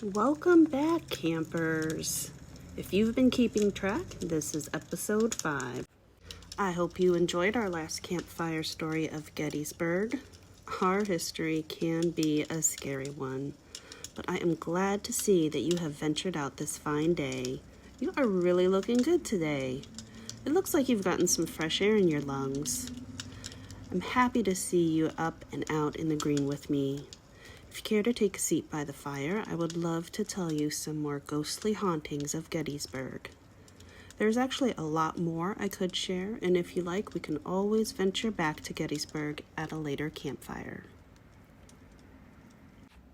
Welcome back, campers. If you've been keeping track, this is episode 5. I hope you enjoyed our last campfire story of Gettysburg. Our history can be a scary one, but I am glad to see that you have ventured out this fine day. You are really looking good today. It looks like you've gotten some fresh air in your lungs. I'm happy to see you up and out in the green with me. If you care to take a seat by the fire, I would love to tell you some more ghostly hauntings of Gettysburg. There's actually a lot more I could share, and if you like, we can always venture back to Gettysburg at a later campfire.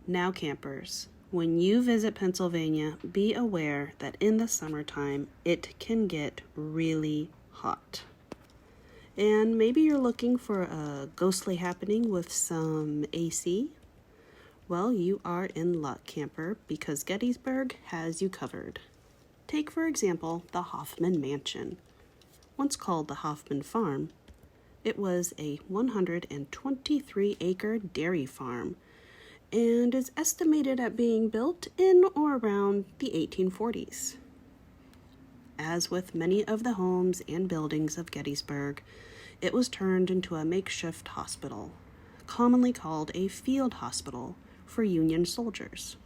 Now, campers, when you visit Pennsylvania, be aware that in the summertime, it can get really hot. And maybe you're looking for a ghostly happening with some AC. Well, you are in luck, camper, because Gettysburg has you covered. Take, for example, the Hoffman Mansion. Once called the Hoffman Farm, it was a 123-acre dairy farm and is estimated at being built in or around the 1840s. As with many of the homes and buildings of Gettysburg, it was turned into a makeshift hospital, commonly called a field hospital, for Union soldiers.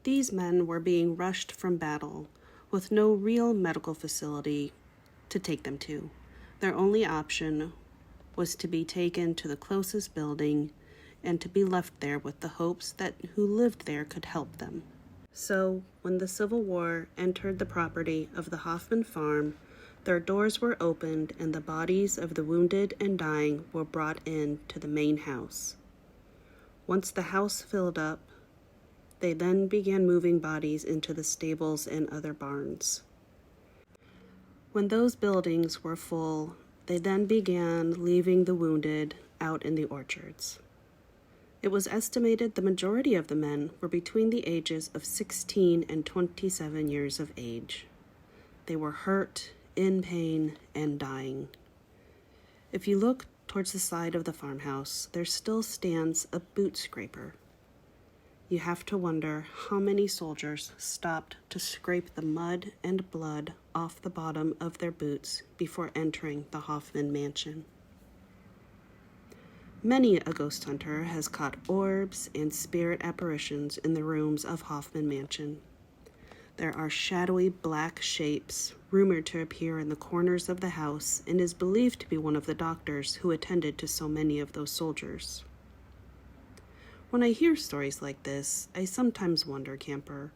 These men were being rushed from battle with no real medical facility to take them to. Their only option was to be taken to the closest building and to be left there with the hopes that who lived there could help them. So, when the Civil War entered the property of the Hoffman Farm, their doors were opened and the bodies of the wounded and dying were brought in to the main house. Once the house filled up, they then began moving bodies into the stables and other barns. When those buildings were full, they then began leaving the wounded out in the orchards. It was estimated the majority of the men were between the ages of 16 and 27 years of age. They were hurt, in pain, and dying. If you look towards the side of the farmhouse, there still stands a boot scraper. You have to wonder how many soldiers stopped to scrape the mud and blood off the bottom of their boots before entering the Hoffman Mansion. Many a ghost hunter has caught orbs and spirit apparitions in the rooms of Hoffman Mansion. There are shadowy black shapes rumored to appear in the corners of the house and is believed to be one of the doctors who attended to so many of those soldiers. When I hear stories like this, I sometimes wonder, camper,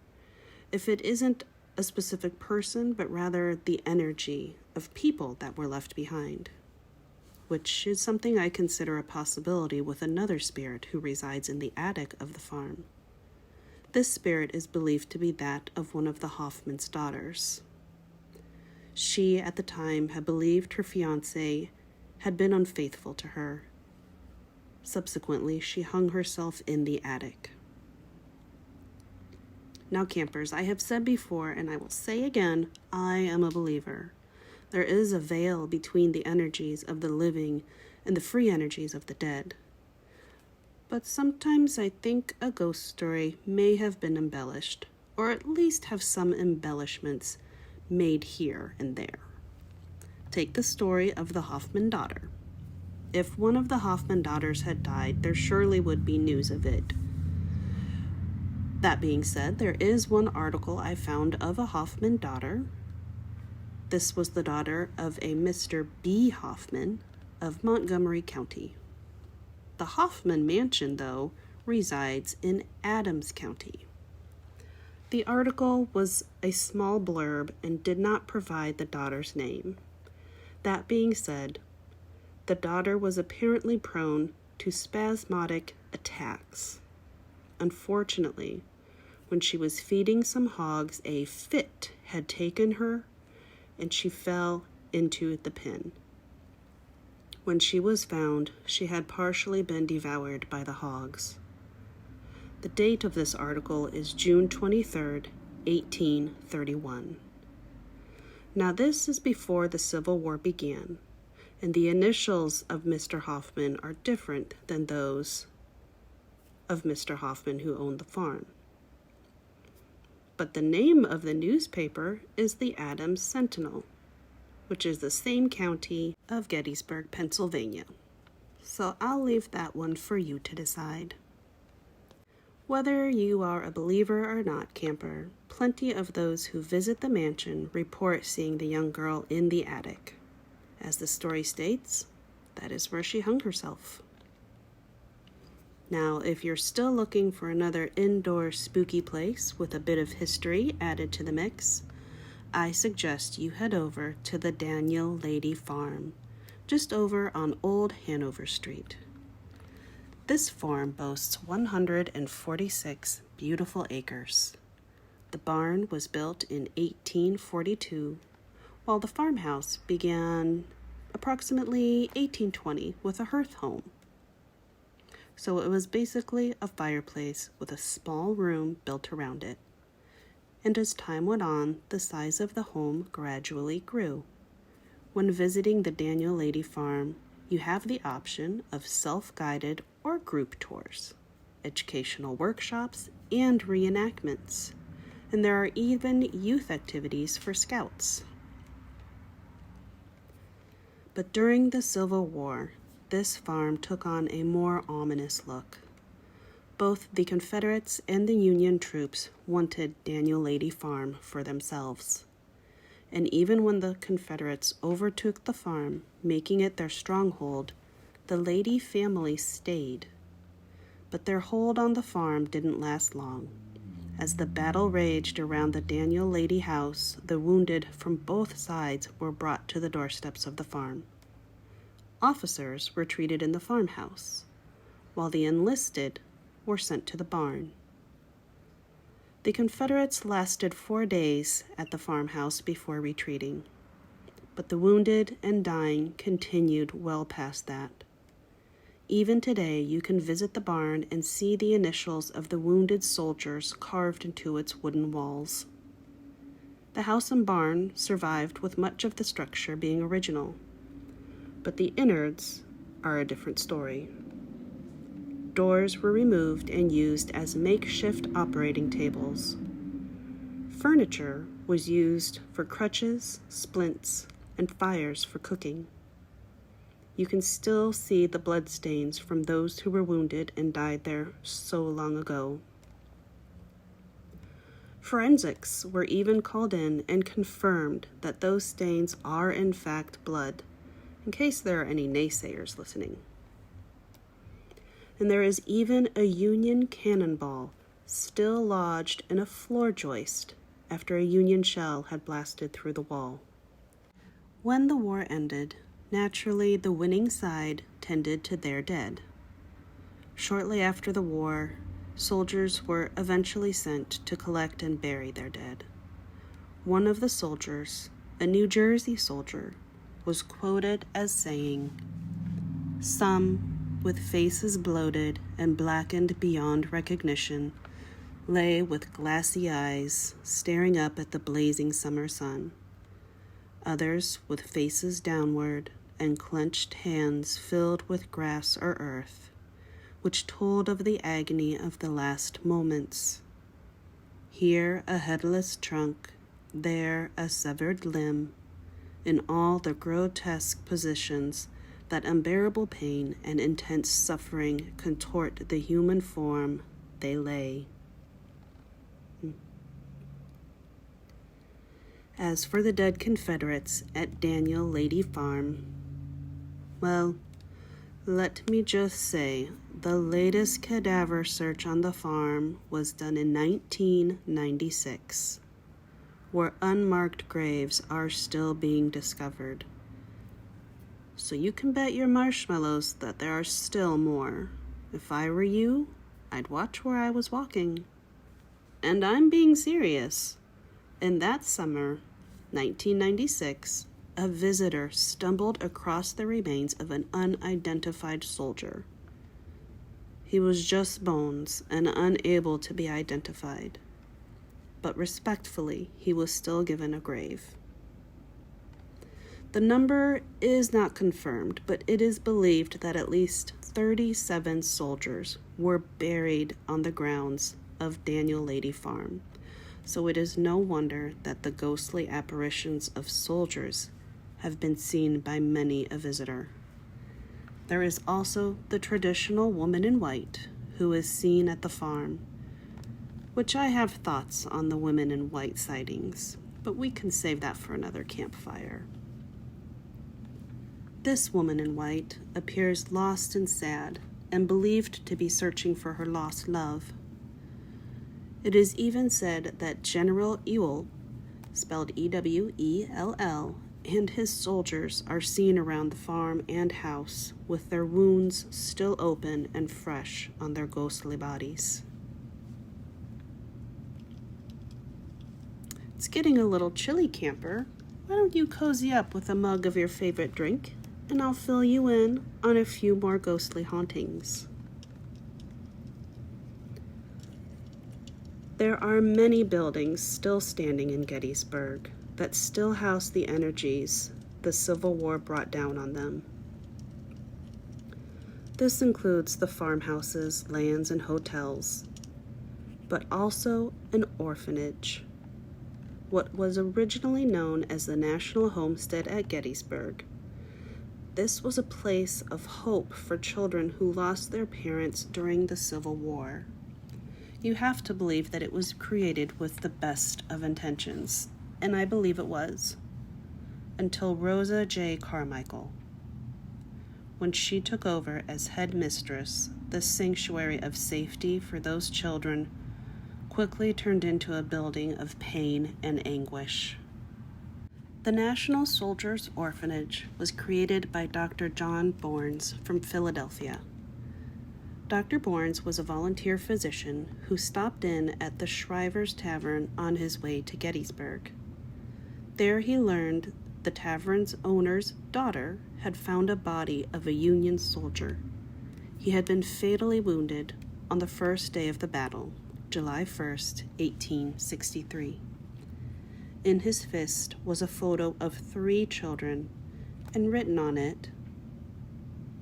if it isn't a specific person, but rather the energy of people that were left behind, which is something I consider a possibility with another spirit who resides in the attic of the farm. This spirit is believed to be that of one of the Hoffman's daughters. She, at the time, had believed her fiancé had been unfaithful to her. Subsequently, she hung herself in the attic. Now, campers, I have said before, and I will say again, I am a believer. There is a veil between the energies of the living and the free energies of the dead. But sometimes I think a ghost story may have been embellished, or at least have some embellishments made here and there. Take the story of the Hoffman daughter. If one of the Hoffman daughters had died, there surely would be news of it. That being said, there is one article I found of a Hoffman daughter. This was the daughter of a Mr. B. Hoffman of Montgomery County. The Hoffman Mansion, though, resides in Adams County. The article was a small blurb and did not provide the daughter's name. That being said, the daughter was apparently prone to spasmodic attacks. Unfortunately, when she was feeding some hogs, a fit had taken her and she fell into the pen. When she was found, she had partially been devoured by the hogs. The date of this article is June 23rd, 1831. Now this is before the Civil War began, and the initials of Mr. Hoffman are different than those of Mr. Hoffman who owned the farm. But the name of the newspaper is the Adams Sentinel, which is the same county of Gettysburg, Pennsylvania. So I'll leave that one for you to decide. Whether you are a believer or not, camper, plenty of those who visit the mansion report seeing the young girl in the attic. As the story states, that is where she hung herself. Now, if you're still looking for another indoor spooky place with a bit of history added to the mix, I suggest you head over to the Daniel Lady Farm, just over on Old Hanover Street. This farm boasts 146 beautiful acres. The barn was built in 1842, while the farmhouse began approximately 1820 with a hearth home. So it was basically a fireplace with a small room built around it. And as time went on, the size of the home gradually grew. When visiting the Daniel Lady Farm, you have the option of self-guided or group tours, educational workshops, and reenactments. And there are even youth activities for scouts. But during the Civil War, this farm took on a more ominous look. Both the Confederates and the Union troops wanted Daniel Lady Farm for themselves. And even when the Confederates overtook the farm, making it their stronghold, the Lady family stayed. But their hold on the farm didn't last long. As the battle raged around the Daniel Lady house, the wounded from both sides were brought to the doorsteps of the farm. Officers were treated in the farmhouse, while the enlisted were sent to the barn. The Confederates lasted 4 days at the farmhouse before retreating, but the wounded and dying continued well past that. Even today, you can visit the barn and see the initials of the wounded soldiers carved into its wooden walls. The house and barn survived with much of the structure being original, but the innards are a different story. Doors were removed and used as makeshift operating tables. Furniture was used for crutches, splints, and fires for cooking. You can still see the bloodstains from those who were wounded and died there so long ago. Forensics were even called in and confirmed that those stains are in fact blood, in case there are any naysayers listening. And there is even a Union cannonball still lodged in a floor joist after a Union shell had blasted through the wall. When the war ended, naturally the winning side tended to their dead. Shortly after the war, soldiers were eventually sent to collect and bury their dead. One of the soldiers, a New Jersey soldier, was quoted as saying, "Some, with faces bloated and blackened beyond recognition, lay with glassy eyes, staring up at the blazing summer sun. Others, with faces downward and clenched hands filled with grass or earth, which told of the agony of the last moments. Here a headless trunk, there a severed limb, in all the grotesque positions that unbearable pain and intense suffering contort the human form, they lay." As for the dead Confederates at Daniel Lady Farm, well, let me just say, the latest cadaver search on the farm was done in 1996. Where unmarked graves are still being discovered. So you can bet your marshmallows that there are still more. If I were you, I'd watch where I was walking. And I'm being serious. In that summer, 1996, a visitor stumbled across the remains of an unidentified soldier. He was just bones and unable to be identified. But respectfully, he was still given a grave. The number is not confirmed, but it is believed that at least 37 soldiers were buried on the grounds of Daniel Lady Farm. so it is no wonder that the ghostly apparitions of soldiers have been seen by many a visitor. There is also the traditional woman in white who is seen at the farm, which I have thoughts on the women in white sightings, but we can save that for another campfire. This woman in white appears lost and sad and believed to be searching for her lost love. It is even said that General Ewell, spelled Ewell, and his soldiers are seen around the farm and house with their wounds still open and fresh on their ghostly bodies. It's getting a little chilly, camper. Why don't you cozy up with a mug of your favorite drink, and I'll fill you in on a few more ghostly hauntings. There are many buildings still standing in Gettysburg that still house the energies the Civil War brought down on them. This includes the farmhouses, lands, and hotels, but also an orphanage, what was originally known as the National Homestead at Gettysburg. This was a place of hope for children who lost their parents during the Civil War. You have to believe that it was created with the best of intentions, and I believe it was, until Rosa J. Carmichael. When she took over as headmistress, the sanctuary of safety for those children quickly turned into a building of pain and anguish. The National Soldiers Orphanage was created by Dr. John Bournes from Philadelphia. Dr. Bournes was a volunteer physician who stopped in at the Shriver's Tavern on his way to Gettysburg. There he learned the tavern's owner's daughter had found a body of a Union soldier. He had been fatally wounded on the first day of the battle, July 1st, 1863. In his fist was a photo of 3 children, and written on it,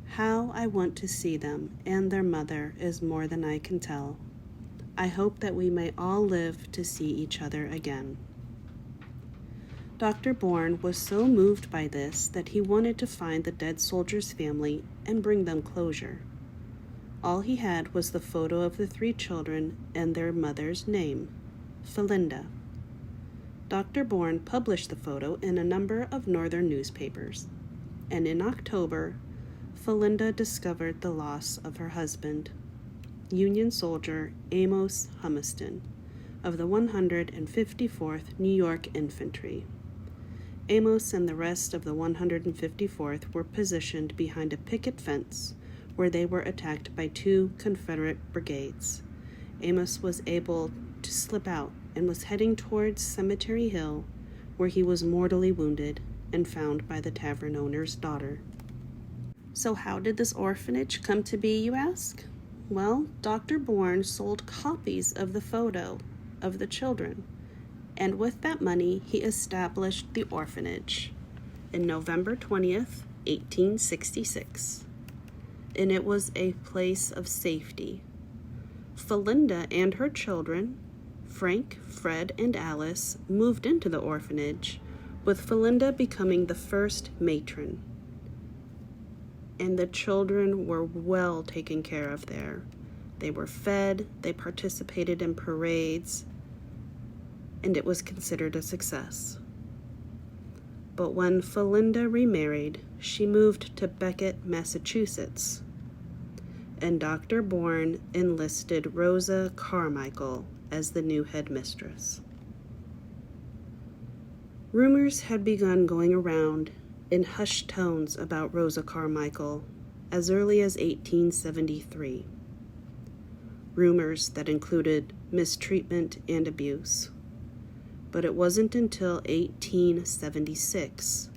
"How I want to see them and their mother is more than I can tell. I hope that we may all live to see each other again." Dr. Bourne was so moved by this that he wanted to find the dead soldier's family and bring them closure. All he had was the photo of the 3 children and their mother's name, Philinda. Dr. Bourne published the photo in a number of northern newspapers, and in October, Philinda discovered the loss of her husband, Union soldier Amos Humiston of the 154th New York Infantry. Amos and the rest of the 154th were positioned behind a picket fence where they were attacked by 2 Confederate brigades. Amos was able to slip out and was heading towards Cemetery Hill, where he was mortally wounded and found by the tavern owner's daughter. So how did this orphanage come to be, you ask? Well, Dr. Bourne sold copies of the photo of the children, and with that money, he established the orphanage in November 20th, 1866. And it was a place of safety. Philinda and her children, Frank, Fred, and Alice, moved into the orphanage, with Philinda becoming the first matron. And the children were well taken care of there. They were fed, they participated in parades, and it was considered a success. But when Philinda remarried, she moved to Becket, Massachusetts, and Dr. Bourne enlisted Rosa Carmichael as the new headmistress. Rumors had begun going around in hushed tones about Rosa Carmichael as early as 1873. Rumors that included mistreatment and abuse. But it wasn't until 1876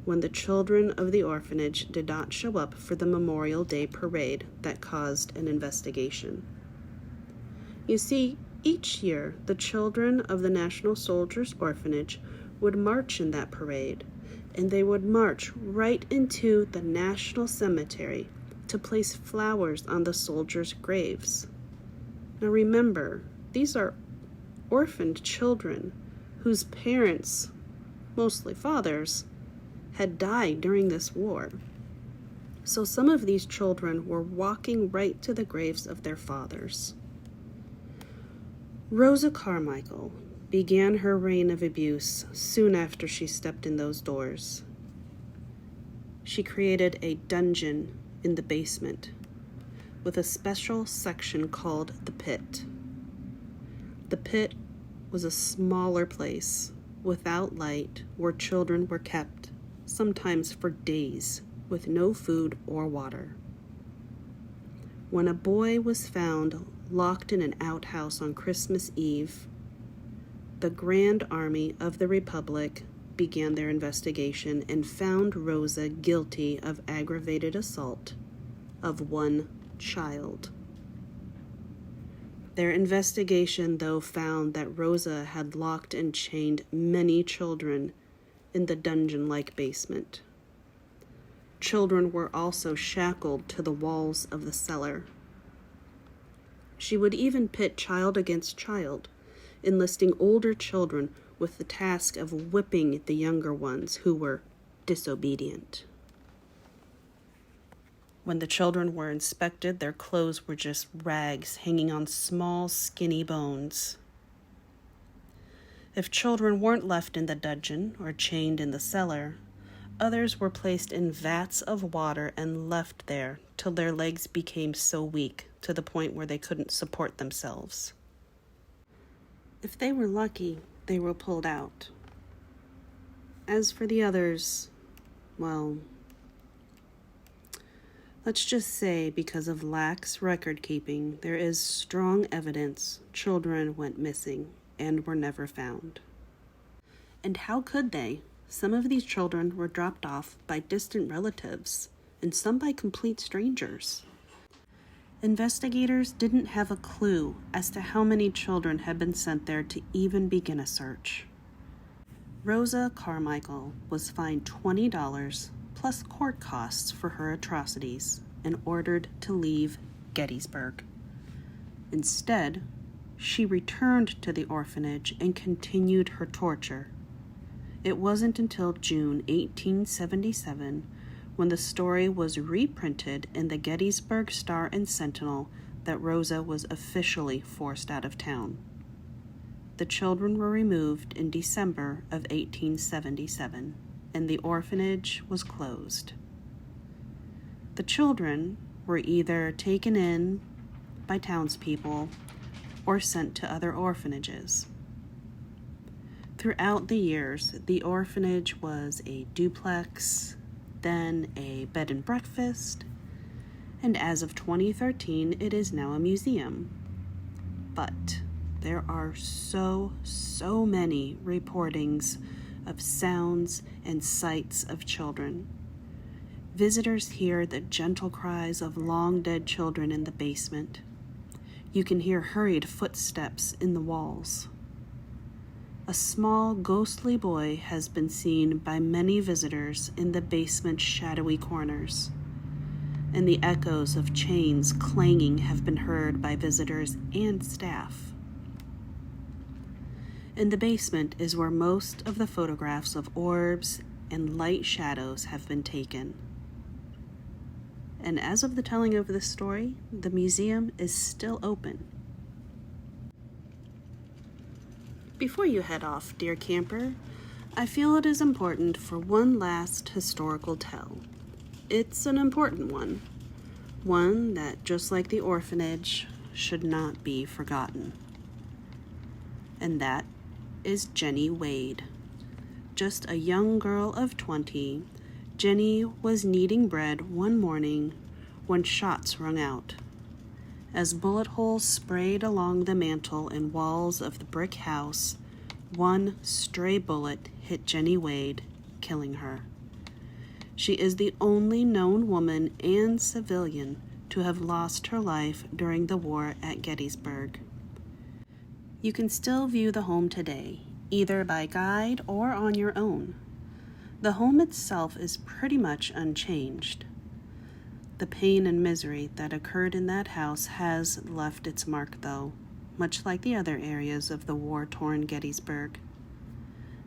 when the children of the orphanage did not show up for the Memorial Day parade that caused an investigation. You see, each year the children of the National Soldiers Orphanage would march in that parade, and they would march right into the National Cemetery to place flowers on the soldiers' graves. Now remember, these are orphaned children whose parents, mostly fathers, had died during this war. So some of these children were walking right to the graves of their fathers. Rosa Carmichael began her reign of abuse soon after she stepped in those doors. She created a dungeon in the basement with a special section called the pit. The pit was a smaller place without light where children were kept, sometimes for days, with no food or water. When a boy was found locked in an outhouse on Christmas Eve, the Grand Army of the Republic began their investigation and found Rosa guilty of aggravated assault of one child. Their investigation, though, found that Rosa had locked and chained many children in the dungeon-like basement. Children were also shackled to the walls of the cellar. She would even pit child against child, enlisting older children with the task of whipping the younger ones who were disobedient. When the children were inspected, their clothes were just rags hanging on small, skinny bones. If children weren't left in the dungeon or chained in the cellar, others were placed in vats of water and left there till their legs became so weak to the point where they couldn't support themselves. If they were lucky, they were pulled out. As for the others, well, let's just say because of lax record keeping, there is strong evidence children went missing and were never found. And how could they? Some of these children were dropped off by distant relatives, and some by complete strangers. Investigators didn't have a clue as to how many children had been sent there to even begin a search. Rosa Carmichael was fined $20 plus court costs for her atrocities and ordered to leave Gettysburg. Instead, she returned to the orphanage and continued her torture. It wasn't until June 1877, when the story was reprinted in the Gettysburg Star and Sentinel, that Rosa was officially forced out of town. The children were removed in December of 1877, and the orphanage was closed. The children were either taken in by townspeople or sent to other orphanages. Throughout the years, the orphanage was a duplex, then a bed and breakfast, and as of 2013, it is now a museum. But there are so many reportings of sounds and sights of children. Visitors hear the gentle cries of long-dead children in the basement. You can hear hurried footsteps in the walls. A small, ghostly boy has been seen by many visitors in the basement's shadowy corners, and the echoes of chains clanging have been heard by visitors and staff. In the basement is where most of the photographs of orbs and light shadows have been taken. And as of the telling of this story, the museum is still open. Before you head off, dear camper, I feel it is important for one last historical tell. It's an important one that, just like the orphanage, should not be forgotten. And that is Jennie Wade. Just a young girl of 20, Jennie was kneading bread one morning when shots rung out. As bullet holes sprayed along the mantel and walls of the brick house, one stray bullet hit Jennie Wade, killing her. She is the only known woman and civilian to have lost her life during the war at Gettysburg. You can still view the home today, either by guide or on your own. The home itself is pretty much unchanged. The pain and misery that occurred in that house has left its mark, though. much like the other areas of the war-torn Gettysburg.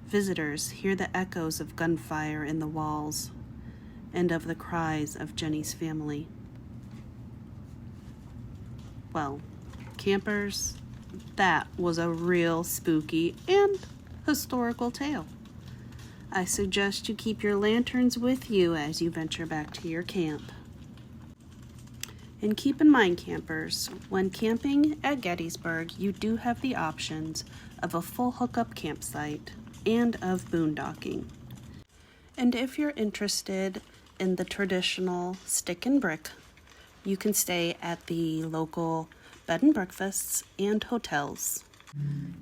Visitors hear the echoes of gunfire in the walls and of the cries of Jennie's family. Well, campers, that was a real spooky and historical tale. I suggest you keep your lanterns with you as you venture back to your camp. And keep in mind, campers, when camping at Gettysburg, you do have the options of a full hookup campsite and of boondocking. And if you're interested in the traditional stick and brick, you can stay at the local bed and breakfasts and hotels.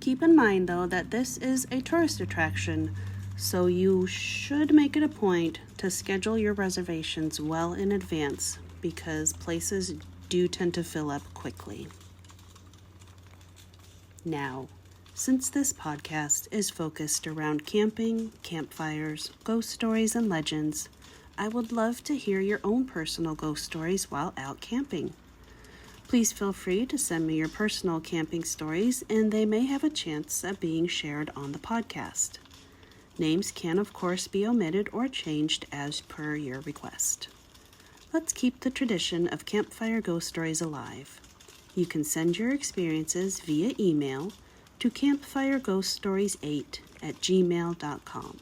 Keep in mind, though, that this is a tourist attraction, so you should make it a point to schedule your reservations well in advance because places do tend to fill up quickly. Now, since this podcast is focused around camping, campfires, ghost stories, and legends, I would love to hear your own personal ghost stories while out camping. Please feel free to send me your personal camping stories, and they may have a chance at being shared on the podcast. Names can, of course, be omitted or changed as per your request. Let's keep the tradition of campfire ghost stories alive. You can send your experiences via email to campfireghoststories8@gmail.com.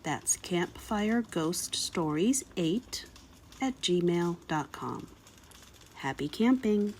That's campfireghoststories8@gmail.com. Happy camping!